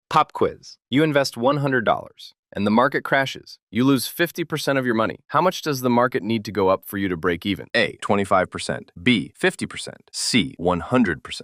Pop quiz. You invest $100 and the market crashes. You lose 50% of your money. How much does the market need to go up for you to break even? A, 25%, B, 50%, C, 100%.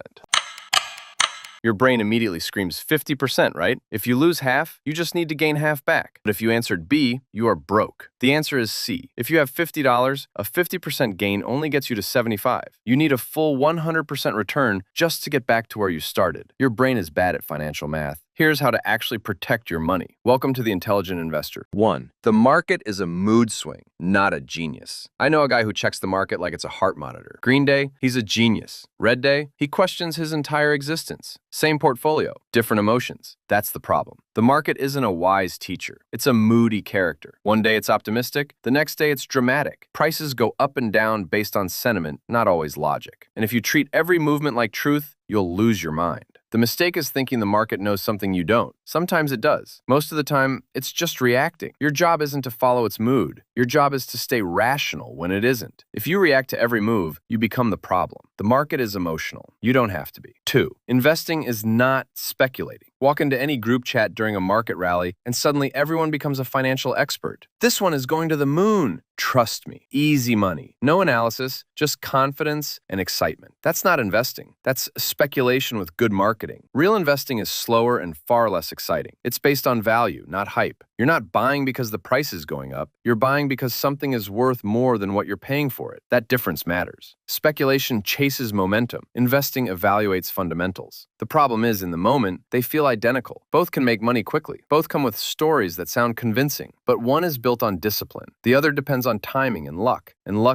Your brain immediately screams 50%, right? If you lose half, you just need to gain half back. But if you answered B, you are broke. The answer is C. If you have $50, a 50% gain only gets you to 75. You need a full 100% return just to get back to where you started. Your brain is bad at financial math. Here's how to actually protect your money. Welcome to The Intelligent Investor. 1. The market is a mood swing, not a genius. I know a guy who checks the market like it's a heart monitor. Green day, he's a genius. Red day, he questions his entire existence. Same portfolio, different emotions. That's the problem. The market isn't a wise teacher. It's a moody character. One day it's optimistic, the next day it's dramatic. Prices go up and down based on sentiment, not always logic. And if you treat every movement like truth, you'll lose your mind. The mistake is thinking the market knows something you don't. Sometimes it does. Most of the time, it's just reacting. Your job isn't to follow its mood. Your job is to stay rational when it isn't. If you react to every move, you become the problem. The market is emotional. You don't have to be. 2. Investing is not speculating. Walk into any group chat during a market rally, and suddenly everyone becomes a financial expert. This one is going to the moon. Trust me. Easy money. No analysis, just confidence and excitement. That's not investing. That's speculation with good marketing. Real investing is slower and far less exciting. It's based on value, not hype. You're not buying because the price is going up. You're buying because something is worth more than what you're paying for it. That difference matters. Speculation chases momentum. Investing evaluates fundamentals. The problem is, in the moment, they feel identical. Both can make money quickly. Both come with stories that sound convincing. But one is built on discipline. The other depends on timing and luck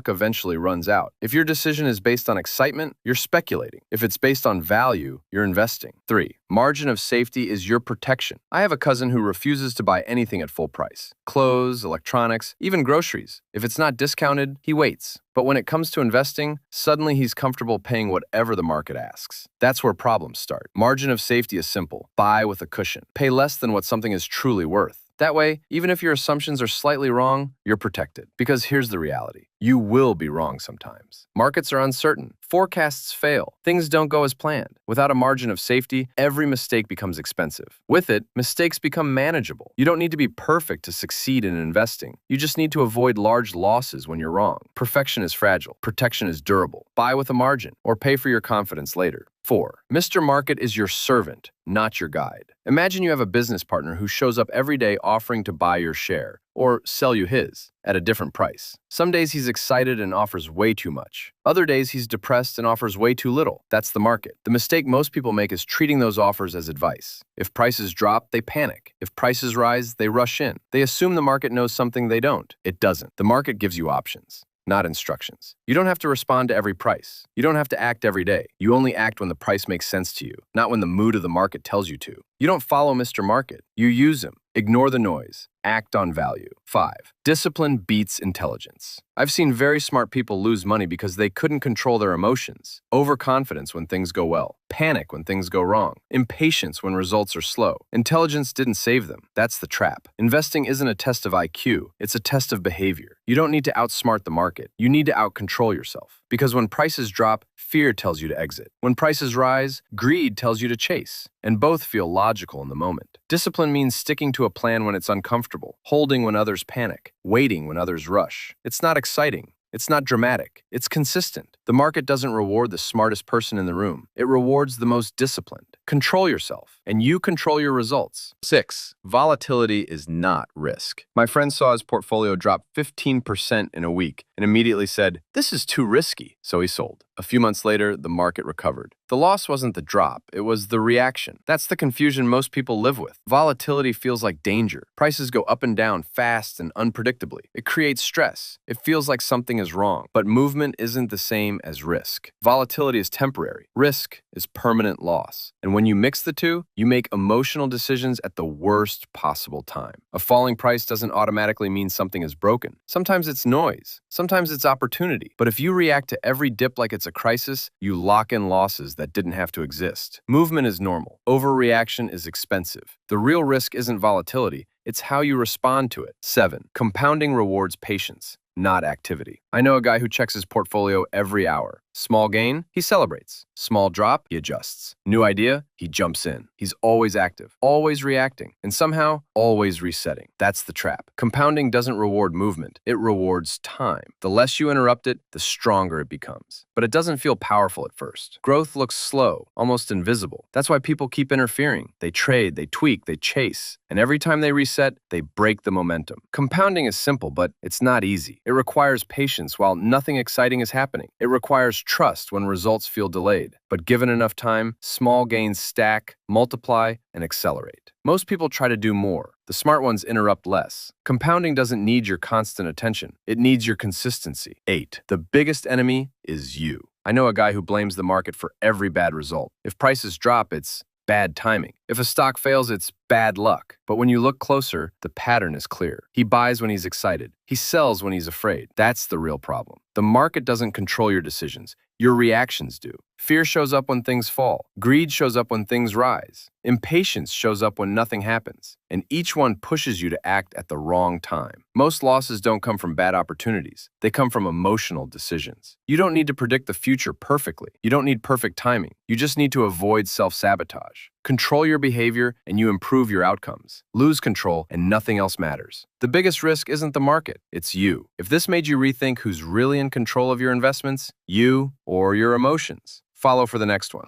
eventually runs out. If your decision is based on excitement, you're speculating. If it's based on value, you're investing. 3. Margin of safety is your protection. I have a cousin who refuses to buy anything at full price. Clothes, electronics, even groceries. If it's not discounted, he waits. But when it comes to investing, suddenly he's comfortable paying whatever the market asks. That's where problems start. Margin of safety is simple. Buy with a cushion. Pay less than what something is truly worth. That way, even if your assumptions are slightly wrong, you're protected. Because here's the reality. You will be wrong sometimes. Markets are uncertain. Forecasts fail. Things don't go as planned. Without a margin of safety, every mistake becomes expensive. With it, mistakes become manageable. You don't need to be perfect to succeed in investing. You just need to avoid large losses when you're wrong. Perfection is fragile. Protection is durable. Buy with a margin, or pay for your confidence later. 4. Mr. Market is your servant, not your guide. Imagine you have a business partner who shows up every day offering to buy your share, or sell you his, at a different price. Some days he's excited and offers way too much. Other days he's depressed and offers way too little. That's the market. The mistake most people make is treating those offers as advice. If prices drop, they panic. If prices rise, they rush in. They assume the market knows something they don't. It doesn't. The market gives you options, not instructions. You don't have to respond to every price. You don't have to act every day. You only act when the price makes sense to you, not when the mood of the market tells you to. You don't follow Mr. Market. You use him. Ignore the noise. Act on value. 5. Discipline beats intelligence. I've seen very smart people lose money because they couldn't control their emotions. Overconfidence when things go well. Panic when things go wrong. Impatience when results are slow. Intelligence didn't save them. That's the trap. Investing isn't a test of IQ. It's a test of behavior. You don't need to outsmart the market. You need to outcontrol yourself. Because when prices drop, fear tells you to exit. When prices rise, greed tells you to chase. And both feel logical in the moment. Discipline means sticking to a plan when it's uncomfortable, holding when others panic, waiting when others rush. It's not exciting. It's not dramatic. It's consistent. The market doesn't reward the smartest person in the room. It rewards the most disciplined. Control yourself, and you control your results. 6. Volatility is not risk. My friend saw his portfolio drop 15% in a week and immediately said, "This is too risky," so he sold. A few months later, the market recovered. The loss wasn't the drop, it was the reaction. That's the confusion most people live with. Volatility feels like danger. Prices go up and down fast and unpredictably. It creates stress. It feels like something is wrong. But movement isn't the same as risk. Volatility is temporary. Risk is permanent loss. And when you mix the two, you make emotional decisions at the worst possible time. A falling price doesn't automatically mean something is broken. Sometimes it's noise. Sometimes it's opportunity. But if you react to every dip like it's a crisis, you lock in losses that didn't have to exist. Movement is normal. Overreaction is expensive. The real risk isn't volatility. It's how you respond to it. 7. Compounding rewards patience, not activity. I know a guy who checks his portfolio every hour. Small gain, he celebrates. Small drop, he adjusts. New idea, he jumps in. He's always active, always reacting, and somehow always resetting. That's the trap. Compounding doesn't reward movement, it rewards time. The less you interrupt it, the stronger it becomes. But it doesn't feel powerful at first. Growth looks slow, almost invisible. That's why people keep interfering. They trade, they tweak, they chase. And every time they reset, they break the momentum. Compounding is simple, but it's not easy. It requires patience while nothing exciting is happening. It requires trust when results feel delayed. But given enough time, small gains stack, multiply, and accelerate. Most people try to do more. The smart ones interrupt less. Compounding doesn't need your constant attention. It needs your consistency. 8. The biggest enemy is you. I know a guy who blames the market for every bad result. If prices drop, it's bad timing. If a stock fails, it's bad luck. But when you look closer, the pattern is clear. He buys when he's excited. He sells when he's afraid. That's the real problem. The market doesn't control your decisions. Your reactions do. Fear shows up when things fall. Greed shows up when things rise. Impatience shows up when nothing happens. And each one pushes you to act at the wrong time. Most losses don't come from bad opportunities. They come from emotional decisions. You don't need to predict the future perfectly. You don't need perfect timing. You just need to avoid self-sabotage. Control your behavior and you improve your outcomes. Lose control and nothing else matters. The biggest risk isn't the market, it's you. If this made you rethink who's really in control of your investments, you or your emotions, follow for the next one.